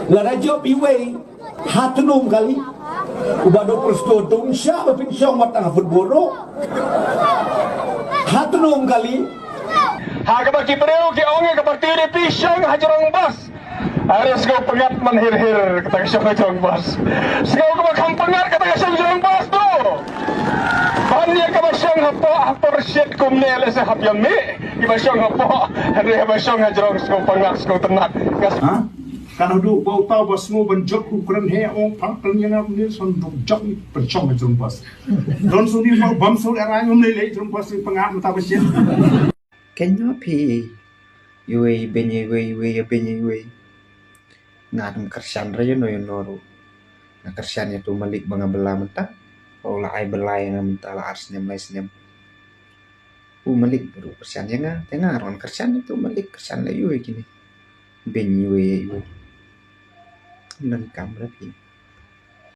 La rajo piwe hatunum kali ubado perstodung siapa pinsong matang futbolo hatunum kali Haga bagi pereu ke onge ke partiri pisang hajarong bas. Ares kau pengat menhir-hir kata kesang hajarong bas. Sekau kau bakal pengat kata kesang hajarong bas tu. Banya kau basang apa reset kumnel ese hapian me. Kau basang apa hari basang hajarong sekau pengat sekau tenat. Ha? Kalau du bau tahu bas mo banjok ukuran he ong pang yang ni son duk jok ni pencong jom bas. Don suni mau bam sul era ngom le jom bas pengat mata besin. Kenya pi yue benye yue benye yue ngadem kersan raja no yon noru na kersan itu malik banga bela mentah olah ai belai nga mentah la ars nyam lai senyam malik beru kersan nga tengah ron kersan itu malik kersan la yue kini benye yue nan kam rapi